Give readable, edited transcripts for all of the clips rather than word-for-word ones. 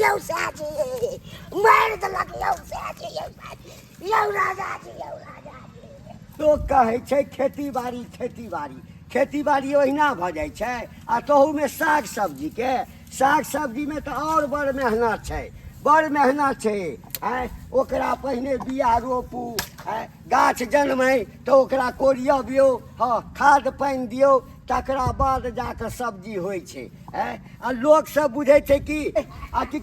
यौ साजी मार देलक यौ साजी यौ राजा जी तो कहै छै खेती बाड़ी ओहिना भऽ जाइ छै आ तहूमे साग सब्जीमे तऽ आओर बड़ मेहनत छै आँय ओकरा पहिने बिया रोपू गाछ जन्मै तऽ ओकरा कोरियबियौ हाँ खाद पानि दियौ तकरा बाद जाकऽ सब्जी होइ छै आ लोक सब बुझै छै कि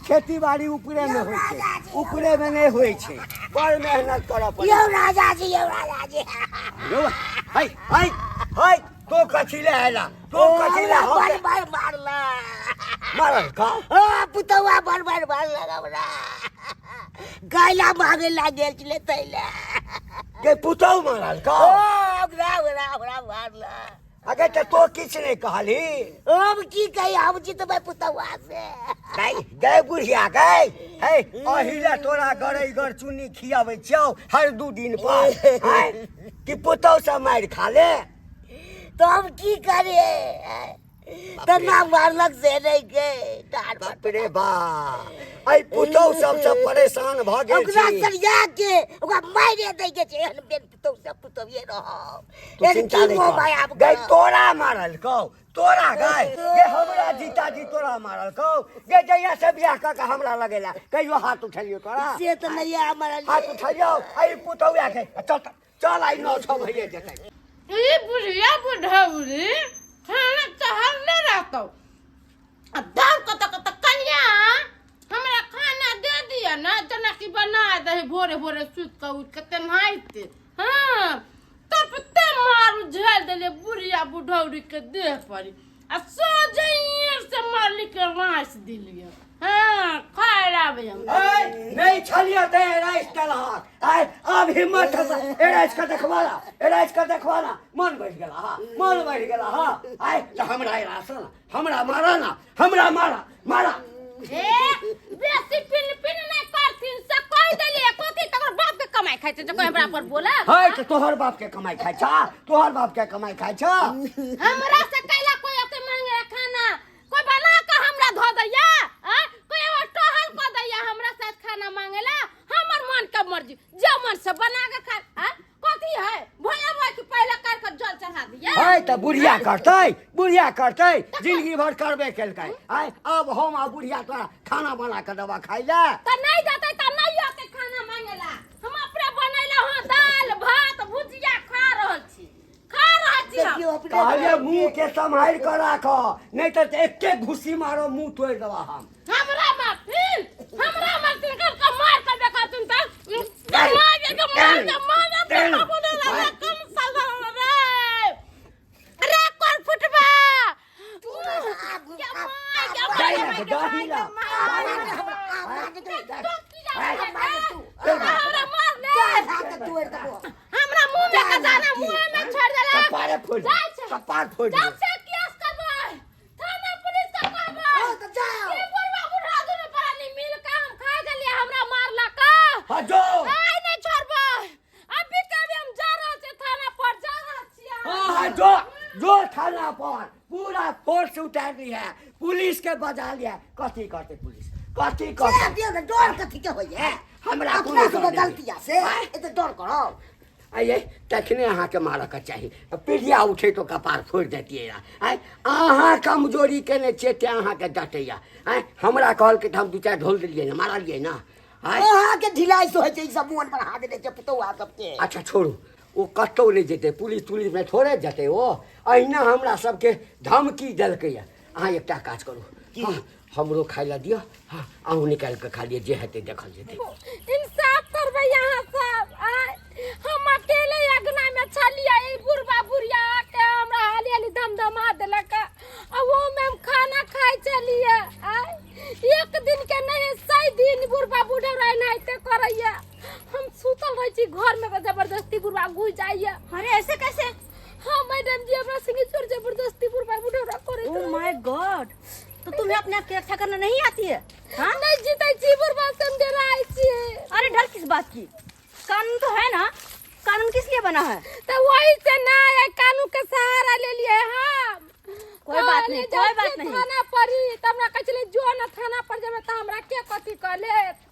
खेती बाड़ी ऊपरेमे होइ छै ऊपरेमे नहि होइ छै बड़ मेहनत करऽ पड़ै यौ राजा जी है तो कथी ले आयला तो कथी ले बड़ मारल का पुतौआ बड़ मारलक हमरा गायला मांगे ला गेल छलै तैले के पुतौ मारल का हमरा मारलक अगर तो किछ नहीं कहली हम की कही हम जितबै पुतौआ से गए बुढ़िया गए है अहिला तोरा गरई चुन्नी खियाबै छियौ हर 2 दिन पर कि पुतौ से मार खा ले तो हम की करे तना मारलक से नहीं के बाप रे बा आई पुतौ सबसे परेशान भ गेल छी ओकरा सरिया के ओकरा मारे दै के छै एहन बेन पुतौ सब पुतौए रह एहन की हो भाई आप गए तोरा मारल कौ तोरा गए ये हमरा जीताजी तोरा मारल कौ ये जइया से बियाह क के हमरा लगेला कहियो हाथ उठलियो तोरा से त नहीं हमरा हाथ उठलियो आई पुतौया के चल आई 9-6 भइए जेतै ये बुढ़िया बुढ़ौरी खाना चाहल ले रहतो अब दाल कत कन्या हमरा खाना दे दिया ना जना की बना दे भोरे सुत के उठ के तेनाइते हां तब ते मारू झेल देले बुढ़िया बुढ़ौरी के देह पर आ सो जइर से मारली के रास दिलिए हां खराब हम नहीं छलिए ते राइस तलहा आय अब हिम्मत है राइस का देखवाला मन बढ़ गेला हां आय तो हमरा रासन हमरा मारा ए बेसी पिन नहीं करथिन से कह देलिए कोती तकर बाप के कमाई खाइ छै कोई हमरा पर बोला है तो तोहर बाप के कमाई खाइ छ हमरा से कैला कोई अते मांगे खाना कोई बना के हमरा धो दैया कोई और टहल क दैया हमरा साथ खाना मांगेला हमर मन के मर्जी जे मन से बना के खा कथी है भैया भाई के पहले कर के जल चढ़ा दिया है तो बुढ़िया करतै जिंदगी भर करबे केलकै आय अब हम आ बुढ़िया तोरा खाना बना के दवा खाइ ले त नहीं देतै त नहीं आते खाना मांगेला हम अपने बनैला हां दाल भात भुजिया खा रहल छी कहलिए मुंह के संभाल कर राख नहीं तो एके घुसी मारो मुंह तोड़ देवा हम हमरा मारथिन कर मार के देखा तुम त मार के बोले ला कम साल रे कर फुटबा हमरा मुंह में का जाना मुंह में छोड़ देला कपार फोड़ जब से केस करबै थाना पुलिस के कहबै तो जाओ ई बुढ़वा बुढ़ा दुनु प्राणी मिल के हम खा गेलिए हमरा मारला का हां जो आइ नहीं छोड़बै अभी कभी हम जा रहल छी थाना पर जा रहल छी हां जो थाना पर पूरा फोर्स उतार दी है पुलिस के बजा लिया कथी करते पुलिस डर कथी के होइए हमरा अपना सब गलतिया से एते डर करो आइए तखने अहाँ के मारऽ के चाही पीढ़िया उठे तो कपार फोड़ देतिए आय अहाँ कमजोरी केने छियै ते अहाँ के डटैया आय हमरा कहल के हम 2-4 ढोल दिलिए ना मारलिए ना आय अहाँ के ढिलाई से होय छै ई सब मोन पर हाथ देने छै पुतौआ सब के अच्छा छोड़ू वो कतौ नहीं जेते पुलिस में थोड़े जेते वो अहिना हमरा सबके धमकी देलकै अहाँ एकटा काज करू हमरो खाइ ला दियो हां आहू निकाल के खा लिए जे हेते देखल जेते इंसाफ करबै यहाँ सब हम अकेले अगना में छलिए ई बुढ़वा बुढ़िया के हमरा हाली धमधमा देलक आ वो में हम खाना खाइ चलिए एक दिन के नहीं 6 दिन बुढ़वा बुढ़ा रहनाइते करैया हम सुतल रह छी घर में जबरदस्ती बुढ़वा घुस जाइए अरे ऐसे कैसे हां मैडम जी हमरा संगे चोर जबरदस्ती बुढ़वा बुढ़ा करे ओह माय गॉड तो तुम्हें अपने आप की रक्षा करना नहीं आती है हां नहीं जीते छी बुढ़वा समझे रही छी अरे डर किस बात की कानून तो है ना कानून किस लिए बना है तो वही से ना है कानून का सहारा ले लिए हम कोई बात नहीं, कोई बात नहीं। थाना पड़ी तब ना कचले जो ना थाना पर जब त हमरा के कथी कले।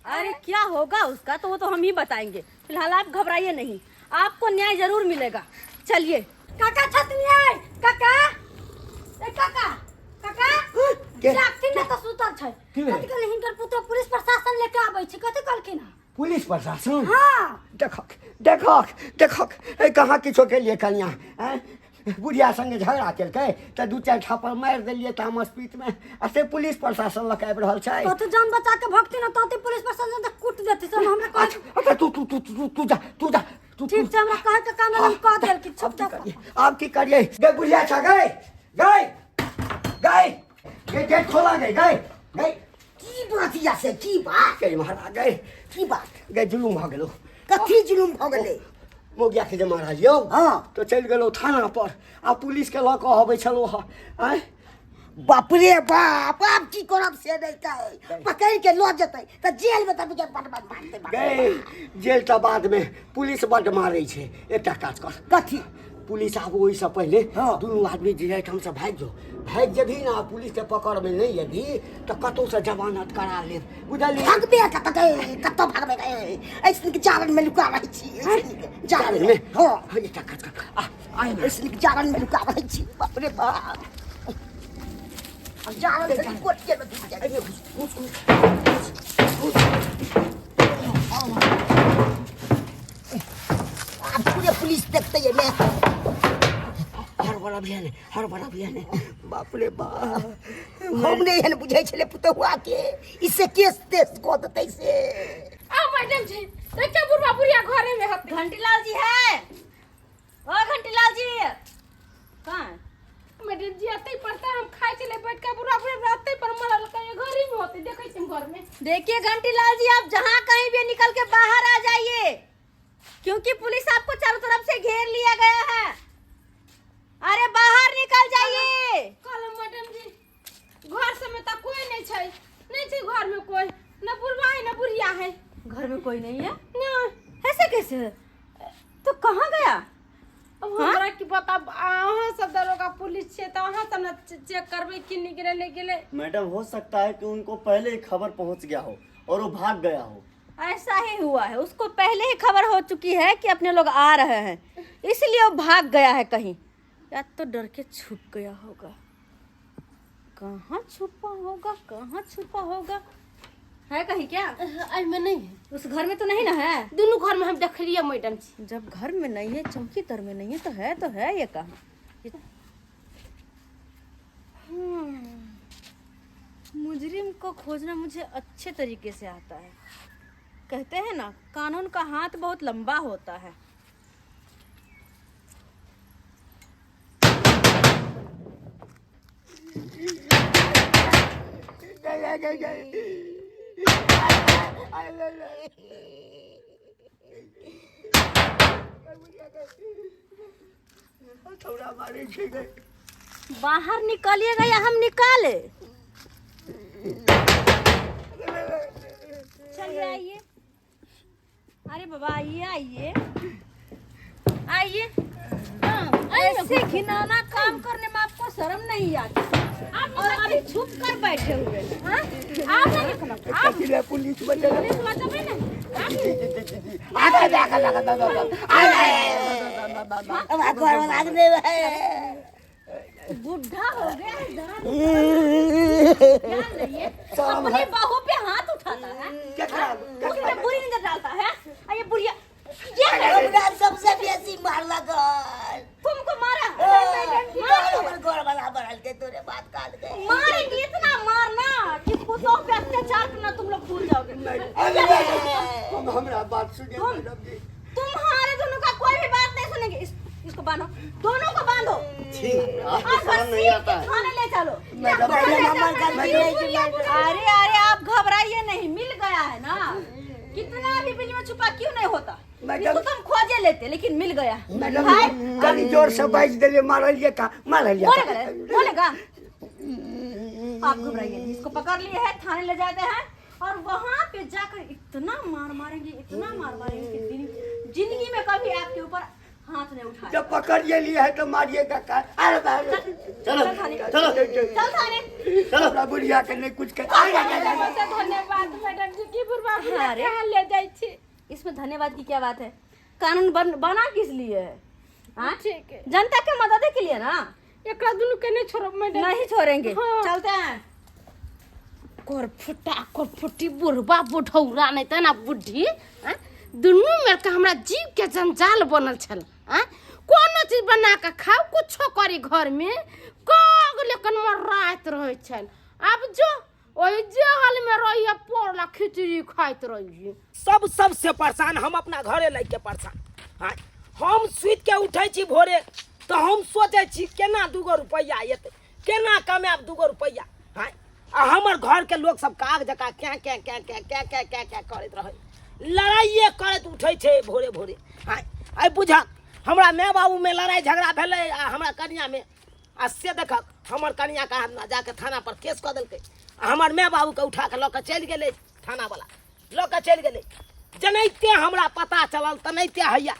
अरे क्या होगा उसका तो वो तो हम ही बताएंगे। फिलहाल आप घबराइए नहीं, आपको न्याय जरूर मिलेगा। चलिए काका छत न्याय काका ए काका काका के? जागती ना तो सुतर छै कथि कहले हिनकर पुत्र पुलिस प्रशासन लेके आबै छै कथि कहलखिन हँ? पुलिस प्रशासन हाँ देखक देखक देखक ए कहाँ किछो के लिए कनिया हैं बुढ़िया संगे झगड़ा केलकै त दू चार थापड़ मारि देलिए तामस पीत में आ से पुलिस प्रशासन लग आबि रहल छै। तो जान बचा के भक्ति ना तो पुलिस प्रशासन से कुट देते सब हमरा कह। अच्छा तू जा ठीक छै हमरा कहे के काम हम कह देल कि अब चुप की करिए अब की करिए गे बुढ़िया छ गए गए गए ये गेट खोला गए गए गए की बात या से की बात गए महाराज गए की बात गए जुलूम भ गेलो कथी जुलुम भ गेलै। मोगिया के जे महाराज यौ हाँ तो चलि गेलो थाना पर आ पुलिस के लऽ कऽ अबै छलो आय बाप रे बाप आब की करब से नहीं कहे पकड़ के लो जतै त जेल में तब बट मारते गए जेल त बाद में पुलिस बड मारै छै। एकटा काज कर कथी पुलिस आबो ओहि से पहले हाँ। दुनू आदमी जे ठाम से भाग जेबही ना पुलिस के पकड़ में नहीं एबही तो कतौ से जमानत करा लेब बुझलिए। भागबे कतौ भागबे ऐसनी के जारन में लुका रही छी ऐसनी के जारन में हां एकटा काज कर आइ ना ऐसनी के जारन में लुका रही छी बाप रे बाप अब जारन से कोट के में घुस जाए अब पूरे पुलिस देखते ये मैं हर बड़ा भी है बाप रे बाप हमने एहन बुझै छले पुतहुआ के इससे केस तेस को देतै से आ मैडम जी देखिए बुढ़वा बुढ़िया घरे में हत। घंटीलाल जी है ओ घंटीलाल जी कहाँ मैडम जी आते पड़ता हम खाए चले बैठ के बुढ़वा बुढ़िया रहते पर मरल के घर ही में होते देखै तुम घर में। देखिए घंटीलाल जी आप जहाँ कहीं भी निकल के बाहर आ जाइए क्योंकि पुलिस आपको चारों तरफ से घेर लिया गया है। अरे बाहर निकल जाइए। कल मैडम जी घर से में त कोई नहीं छै घर में कोई न बुढ़वा है न बुढ़िया है। घर में कोई नहीं है? ना ऐसे कैसे? तो कहाँ गया? अब हमरा की पता अहाँ सब दरोगा पुलिस छे तो अहाँ सब न चेक करबे कि निकले ले गेले। मैडम हो सकता है कि उनको पहले ही खबर पहुंच गया हो और वो भाग गया हो। ऐसा ही हुआ है, उसको पहले ही खबर हो चुकी है कि अपने लोग आ रहे हैं इसलिए वो भाग गया है कहीं या तो डर के छुप गया होगा। कहाँ छुपा होगा है कहीं क्या? आई में नहीं है उस घर में तो नहीं ना है? दोनों घर में हम देख लिया मैडम जी। जब घर में नहीं है चौकी तर में नहीं है तो है ये कहाँ? मुजरिम को खोजना मुझे अच्छे तरीके से आता है। कहते हैं ना कानून का हाथ बहुत लंबा होता है। बाहर निकालिएगा या हम निकाले? चलिए आइए। अरे बाबा आइए ऐसे घिनौना काम करने में आपको शर्म नहीं आती? और अभी छुप कर बैठे हुए हैं। आप नहीं निकलो, आप पुलिस बचा पुलिस बचावे ना अब घर में लाग दे बुढ़ा हो गया है ध्यान रहिए। अपनी बाहों पे हाथ उठाता है, उसमें बुरी नजर डालता है। ये बुढ़िया हमरा सबसे बेसी मार लगल तुमको मारा? हमर घर वाला बढ़ल के तोरे बात काट गए मारेंगे इतना मारना कि पुतों पे अत्याचार करना तुम लोग भूल जाओगे। हमरा बात सुनिए मैडम जी। तुम्हारे दोनों का कोई भी बात नहीं सुनेंगे। इसको बांधो, दोनों को बांधो आपको और शर्म नहीं आता है? थाने ले चलो। मैडम अरे आप घबराइए नहीं, मिल गया है ना। कितना भी बिल में छुपा क्यों नहीं होता, इसको तुम खोजे लेते लेकिन मिल गया। मैडम कनी जोर से बाइज देले मारलिए का मारलिए बोलेगा। आप घबराइए नहीं, इसको पकड़ लिए है थाने ले जाते हैं और वहाँ पे जाकर इतना मार मारेंगे कि जिंदगी में कभी आपके ऊपर हाथ ने उठाया। जब पकड़िए लिए है तो मारिएगा का। अरे चलो चलो चल थाने। चलो बुढ़िया के नहीं कुछ कर। धन्यवाद मैडम जी की बुढ़वा अरे। कहाँ ले जाई छी। इसमें धन्यवाद की क्या बात है? कानून बना किस लिए है? हाँ? ठीक है। जनता के मदद के लिए ना। एकरा दुनु के नहीं छोड़ो मैडम। नहीं छोड़ेंगे। हाँ। चलते हैं। कर फुटी बुढ़वा बुढ़ौरा नहीं तो ना बुढ़ी हाँ? दुनू मिलकर हमरा जीव के जंजाल बनल छल हाँ? कोनो चीज बना के खाओ कुछो करी घर में कग लेकिन मोर रात रहे छल। अब जो ओही जे हाल में रही पोरला खिचड़ी खाइत रही। सबसे परेशान हम अपना घरे लग के परेशान। हाँ हम सुत के उठे छी भोरे तो हम सोचे छी केना 2 रुपया एते केना कमाब 2 रुपया। हाँ आ हमर घर के लोग सब काग जका क्या करैत रहे लड़ाइए करैत उठे छे भोरे भोरे। हाँ आई बुझा हमरा माय बाबू में लड़ाई झगड़ा भेलै आ हमरा कन्या में आ से देखक हमर कन्या का जाके थाना पर केस कऽ देलकै। हमर माय बाबू के उठा के लऽ के चलि गेलै थाना वाला लऽ के चलि गेलै। जनैते हमरा पता चलल तनैते हैया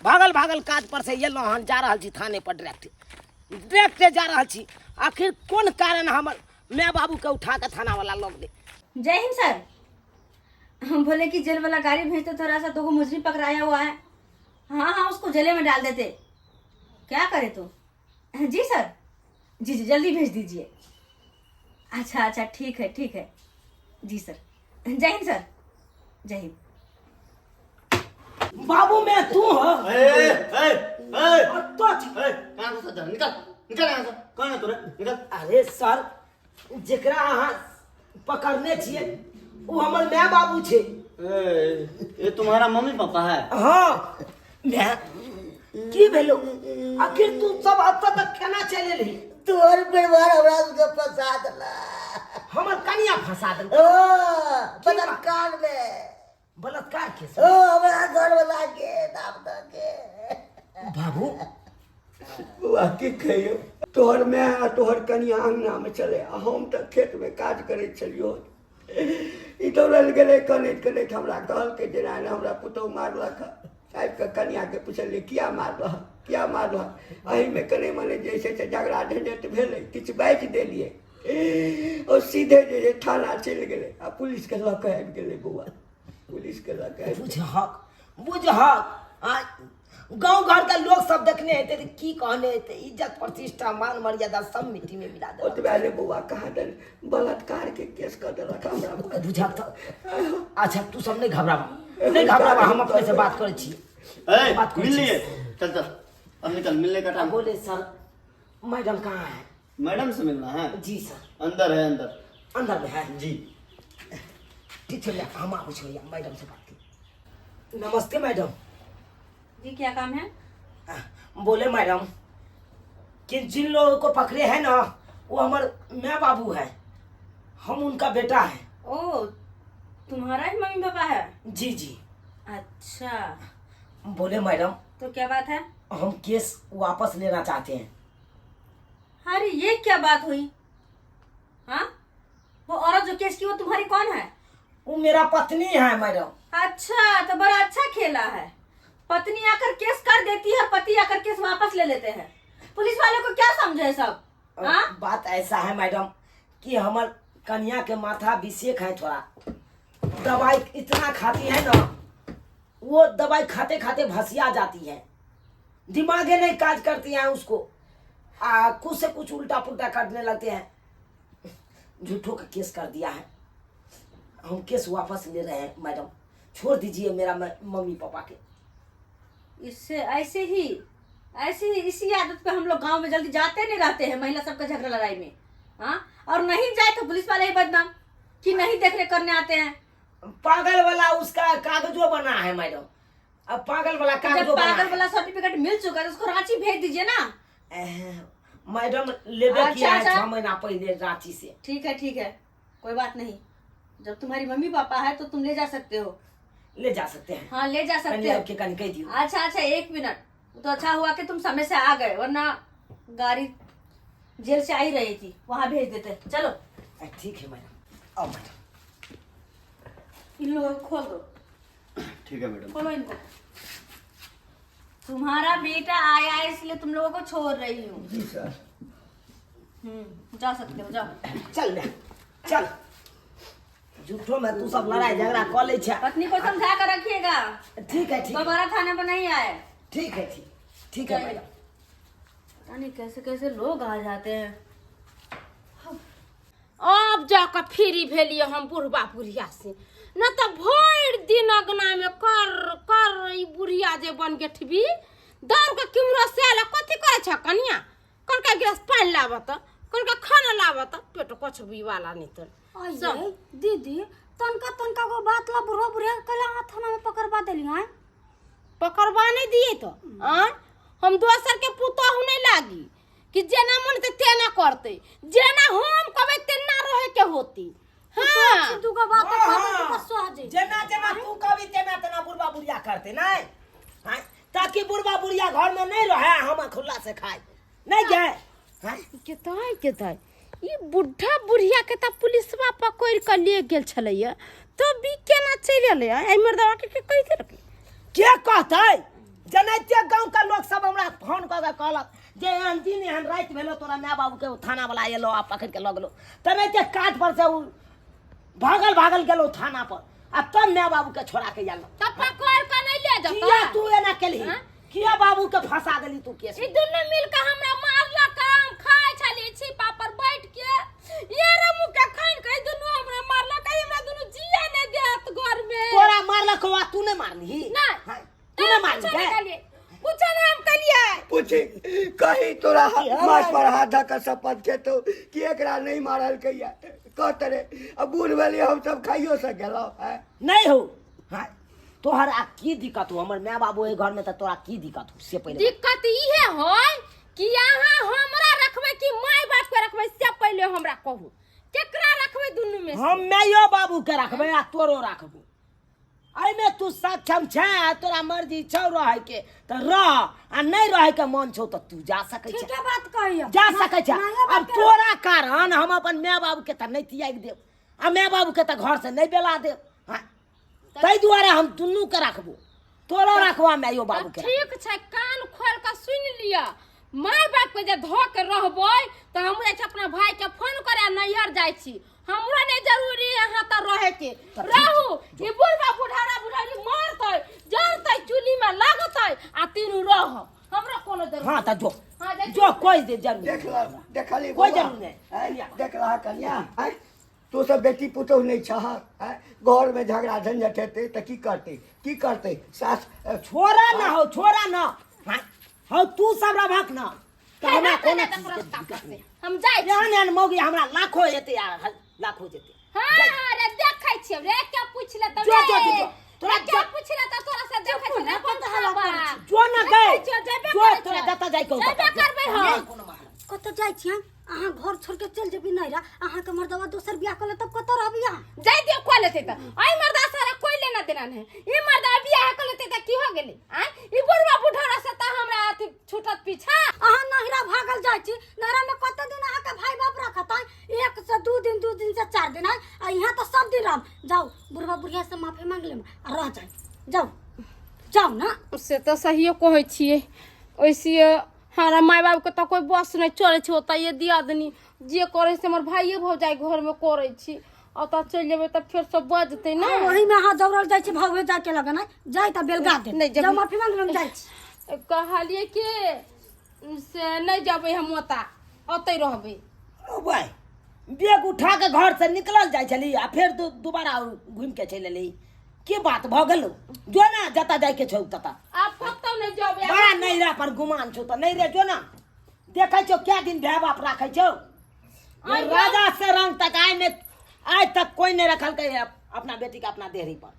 भागल काज पर से एलहुँ हन जा रहल छी थाने पर डायरेक्ट जा रहल छी। आखिर कोन कारण हमर माय बाबू के उठा के थाना वाला लग दे। जय हिंद सर। हम बोले कि जेल वाला गाड़ी भेजते, थोड़ा सा 2 मुजरिम पकड़ाया हुआ है। हाँ उसको जेले में डाल देते। क्या करे तो? जी सर जी जल्दी भेज दीजिए। अच्छा ठीक है जी सर। जय हिंद सर। जय हिंद। बाबू मैं तू हो अरे सर जेकरा अहाँ पकड़ने छिए वो हमर माय बाबू छे। ये तुम्हारा मम्मी पापा है? हाँ मैं की भेलो आखिर तू सब अब तक केना चले रही? तोहर परिवार हमरा के फंसा देला। हमर कनिया फंसा देल। बलात्कार में बलात्कार के हमरा घर वाला के नाम द के। बाबू बुआ की कहियो तोहर माय आ तोहर कनिया अंगना में चले आ हम तो खेत में काज करे छलियो। ई दौड़ल गेले कनैत हमरा कहलकै जे ना हमरा पुतौ मारलक। साहब के कनिया के पूछलिए किया मारल अही में कने मने जैसे से झगड़ा झंझट भेलै किछु बाजि देलिए और सीधे जे थाना चलि गेलै आ पुलिस के लऽ के आबि गेलै। बौआ पुलिस के लऽ के बुझहक गांव घर के लोग सब देखने हेते तो की कहने हेते इज्जत प्रतिष्ठा मान मर्यादा सब मिट्टी में मिला दे। ओतबे ले बौआ कहा दल बलात्कार के केस कर देलक हमरा। बुझक अच्छा तू सब नहीं घबरावा हम अपने से बात करे छी। मिल लिए चल अब निकल मिलने का टाइम। बोले सर मैडम कहाँ है? मैडम से मिलना है? जी सर अंदर है अंदर में है जी। ठीक है हम आप छोड़िए मैडम से बात की। नमस्ते मैडम जी क्या काम है? बोले मैडम कि जिन लोगों को पकड़े हैं ना वो हमारे माँ बाबू है, हम उनका बेटा है। ओ तुम्हारा ही मम्मी पापा है? जी जी। अच्छा बोले मैडम तो क्या बात है? हम केस वापस लेना चाहते हैं। अरे ये क्या बात हुई? हाँ वो औरत जो केस की वो तुम्हारी कौन है? वो मेरा पत्नी है मैडम। अच्छा तो बड़ा अच्छा खेला है। पत्नी आकर केस कर देती है, पति आकर केस वापस ले लेते हैं। पुलिस वाले को क्या समझे सब? हाँ बात ऐसा है मैडम कि हमार कन्या के माथा अभिषेक है, थोड़ा दवाई इतना खाती है ना वो दवाई खाते खाते भसिया जाती है, दिमागे नहीं काज करती है उसको, कुछ से कुछ उल्टा पुल्टा करने लगते हैं। झूठों का केस कर दिया है, हम केस वापस ले रहे हैं मैडम, छोड़ दीजिए मेरा मम्मी पापा के। इससे ऐसे ही इसी आदत पे हम लोग गांव में जल्दी जाते नहीं रहते हैं महिला सबका झगड़ा लड़ाई में। हाँ और नहीं जाए तो पुलिस वाले ही बदनाम कि नहीं देख रेख करने आते हैं। पागल वाला उसका कागजों बना है मैडम, अब पागल वाला कागजों बना पागल वाला सर्टिफिकेट मिल चुका है तो उसको रांची भेज दीजिए ना। मैडम लेवे किया है अच्छा। 6 महीना पहले रांची से। ठीक है कोई बात नहीं, जब तुम्हारी मम्मी पापा है तो तुम ले जा सकते हो। ले जा सकते हैं। हाँ ले जा सकते हो। के कहीं कह दियो। अच्छा 1 मिनट, तो अच्छा हुआ कि तुम समय से आ गए, वरना गाड़ी जेल से आई रही थी, वहां भेज देते। चलो ठीक है मैडम। आओ मैडम। इन लोगों को खोल दो। ठीक है मैडम। खोलो इनको। तुम्हारा बेटा आया इसलिए तुम लोगों को छोड़ रही हूँ। जी सर। जा सकते हो, जाओ। चल बे चल, झूठो में तू सब लड़ाई झगड़ा कर ले छे। पत्नी को समझा कर रखिएगा, ठीक है ठीक है दोबारा थाने पर नहीं आए। ठीक है ठीक है मैडम। पता नहीं कैसे कैसे लोग आ जाते हैं। अब जाकर फ्री भेलिए हम बुढ़बा बुढ़िया से, न तो भर दिन अगना में कर ई बुढ़िया जे बन गेठबी दौड़ के किमरो से आला कथी करे छ कनिया, कौन का गिलास पानी लावत, कौन का खाना लावत, पेट कोछबी वाला नहीं तो अये दीदी तनका को बात ला बुढ़वा बुढ़िया कला हाथ में पकड़वा देली हैं। पकड़वा नहीं दिए तो हम दोसर के पुतोह नहीं लागी कि जेना मन ते तेना करते, जेना हम कबे तेना रहे के होती। हाँ तू का बात कर तू सहजे जेना जेना तू कभी तेना तेना बुढ़बा बुढ़िया करते नहीं, हाँ? ताकि बुढ़बा बुढ़िया घर में नहीं रहे, हम खुला से खाए नहीं गए। हाँ? केताई ई बुढ़ा बुढ़िया के त पुलिसवा पकड़ के ले गेल छलैया, तो भी केना चल एले आई मर्दवा के कैसे रखी के कहते? जनैते गांव का लोग सब हमरा फोन क के कहलक जे एहन दिन एहन रात भेलो तोरा माय बाबू के थाना वाला एलो आ पकड़ के लगलो, तनैते काट पर से उ भागल गेलो थाना पर, आ तब माय बाबू के छोड़ा के आलो। तब पकड़ के नहीं ले जाता किया तू एना केली? किया बाबू के फंसा देली तू केस? ई दुनु मिल के हमरा मारला काम खाए छली छिपा पर बैठ के, ये रमु के खान के दुनु हमरा मारला कहीं हमरा दुनु जिया नहीं देत घर में। तोरा मारला को तू ने मारली? नहीं तू ने मारली के? कुछ ना हम कलिए पूछे कहीं तोरा मार पर हाथ धक्का शपथ के तो कि एकरा नहीं मारल कहिया कहते रे। अब बूढ़ वाली हम सब खाइयो से गेलो है नहीं हो। हाँ तोहरा की दिक्कत हो? हमर माय बाबू ए घर में त तोरा की दिक्कत हो से पहले? दिक्कत इहे होय कि यहाँ हमरा रखबे कि माय बाप के रखबे से पहले हमरा कहू केकरा रखबे दुनु में से? हम मायो बाबू के रखबे आ तोरो रखबो। आई में तू सक्षम छे, तोरा मर्जी छौ रहे के त रह, आ नहीं रहे के मन छौ त तू जा सकै छ। ठीक है बात कहियो जा सकै छ। अब तोरा कारण हम अपन माय बाबू के त नहीं त्याग देब, आ माय बाबू के त घर से नहीं बेला देब। हां तै दुआरे हम दुनू के रखबो, तोरो रखवा मायो बाबू के। ठीक छै, कान खोल के सुन लिया। माय बाप के जे धो के रहबै त हम जाय छी अपना भाई के फोन करे नैहर जाय छी, हमरा नहीं जरूरी यहाँ त रहे के। रहू ई बुढ़बा बुढ़ारा बुढ़ारी मारतै जरतै चुली में लागतै आ तीनू रह, हमरा कोनो जरूरी। हां त जो हाँ, जा जो कोई दे जरूर देखली कोई जरूर नहीं। देख रहा कन्या है तू सब बेटी पुतोह नहीं छह है घर में झगड़ा झंझट हेते त की करते सास छोरा ना हो, छोरा ना। हां हो तू सब रभक ना त हमरा कोनो चीज के दिक्कत नहीं। हम जाय छी। एहन एहन मौगी हमरा लाखो हेते यार, लाखो जेते। हां रे देखै छियै रे, क्या पूछ ले त जो तोरा क्या पूछ ले त तोरा से देखै छै ना कोन हवा जो ना गए जो जो तोरा दता जाय कहू जेबे करबै हम। कत जाय छी अहाँ घर छोड़ के चल जेबी नहीं रा अहाँ के मर्दवा दोसर बियाह कर ले तब कत रहबी यहाँ? जाय दियो को लेते त आई मर्दा सारा कोई लेना देना है। ई मर्दा बियाह कर लेते त की हो गेली? आ ई बुढ़वा बुढ़ारा से त हमरा अथी छूटत पीछा। अहाँ नहिरा भागल जाय छी, नहिरा में कत दिन अहाँ के भाई बाप रखत है? एक से दू दिन से 4 दिन है, आ यहाँ तो सब दिन राम। जाओ बुढ़वा बुढ़िया से माफी मांग ले आ रह जाए। जाओ ना। से तो सहियो कहै छियै, ओइसे हमारा माय बाप के तो कोई बस नहीं चले छै, ओता ये दियादनी जे करे से हमर भाइये भौजाई घर में करे छी, ओता चल जेबे त फिर सब बजते ना। वही में अहाँ दौड़ल जाय छी भागवे जाय के लगन है, जाय त बेलगा दे। नहीं जाओ माफी मांग ले जाय छी। कहलिए के से नहीं जाबे हम ओता, ओतै रहबे। ओ भाई बैग उठा के घर से निकलल जाय छली आ फिर दोबारा घूम के चल एली। की बात भ गेल? जो ना जता जाय के छौ तता। आप कतौ नहीं जाबे? बड़ा नैरा पर गुमान छौ त नहीं रे जो ना। देखै छौ क्या दिन भै बाप राखै छौ? ये राजा से रंग तक आज तक कोई नहीं रखल के अपना बेटी के अपना देहरी पर।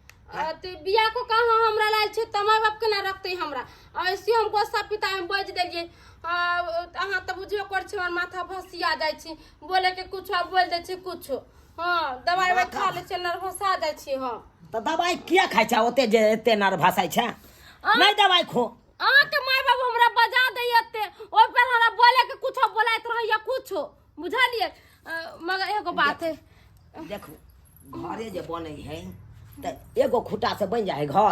तो बिया को कहाँ हमरा लाल छै त माय बाप के ना रखते हमरा। ऐसे हम गोसा पिता में बज देलिए, अहाँ त बुझियो कर छै और माथा भसिया जाय छी, बोले के कुछ बोल दे छी कुछ। हां दवाई में खा ले छै नर्वस आ जाय छी। हां त दवाई किया खाइ छ ओते जे एते नर भाषाई छ? नहीं दवाई खो। के माय बाप हमरा बजा दैते ओइ पर हमरा बोले के कुछ बोलाइत रहैया कुछ बुझलिए। मगर एगो बात है, देखो घरे जे बनै है त एगो खुटा से बन जाए घर,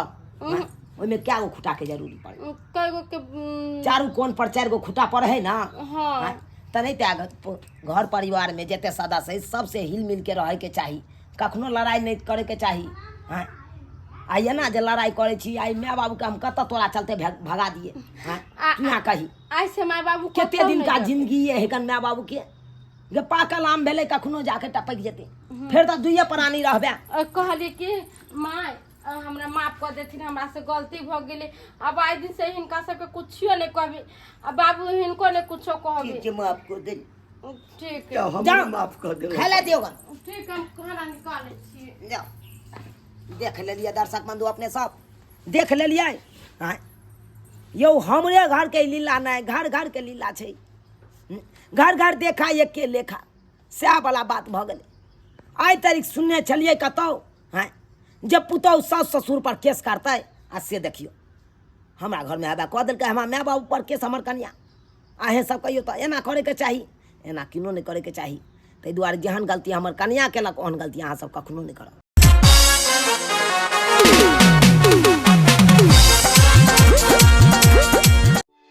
ओहिमे क्या गो खुटा के जरूरी पड़े? कई गो के चारू कोन पर 4 गो खुटा पड़ है ना। हाँ त नहीं घर परिवार में जते सदस्य है सबसे हिल मिल के रहे के चाही, कखनो लड़ाई नहीं करे के चाही। हाँ आइए ना जे लड़ाई करे छी आई माय बाबू के हम कत तोरा चलते भगा दिए। हाँ यहाँ कही ऐसे माय बाबू केते दिन का जिंदगी है हेकन माय बाबू के जे पाकल आम भेले कखनो जाके टपक जेते, फिर तो दुइये प्राणी रहबे। कहली कि माय हमरा माफ कर देथिन, हमरा से गलती भ गेले, अब आइ दिन से हिनका सबके कुछो नहीं कहबी, अब बाबू हिनको ने कुछो कहबी। ठीक है माफ कर दे, ठीक क्या है हम जाओ। माफ कर दे। खेले दियोगा ठीक है, हम खाना निकाले छी। जाओ देख ले लिया दर्शक बंधु अपने सब देख ले लिया। हाँ यो हमरे घर के लीला नहीं, घर घर के लीला छै। घर घर देखा एक के लेखा सएह वाला बात भ गेलै। आइ तारीख सुनने चलिए कतौ। हाँ जब पुतहु सास ससुर पर केस करतै आ से देखियो हमरा घर में हेबे कह देलकै हमरा माय बाबू पर केस हमर कनिया। अहें सब कहियो तो एना करे के चाही, एना किनो नहीं करे के चाही। ताहि दुआरे जेहन गलती हमर कनिया केलक ओहन गलती अहाँ सब कखनो नहीं करब।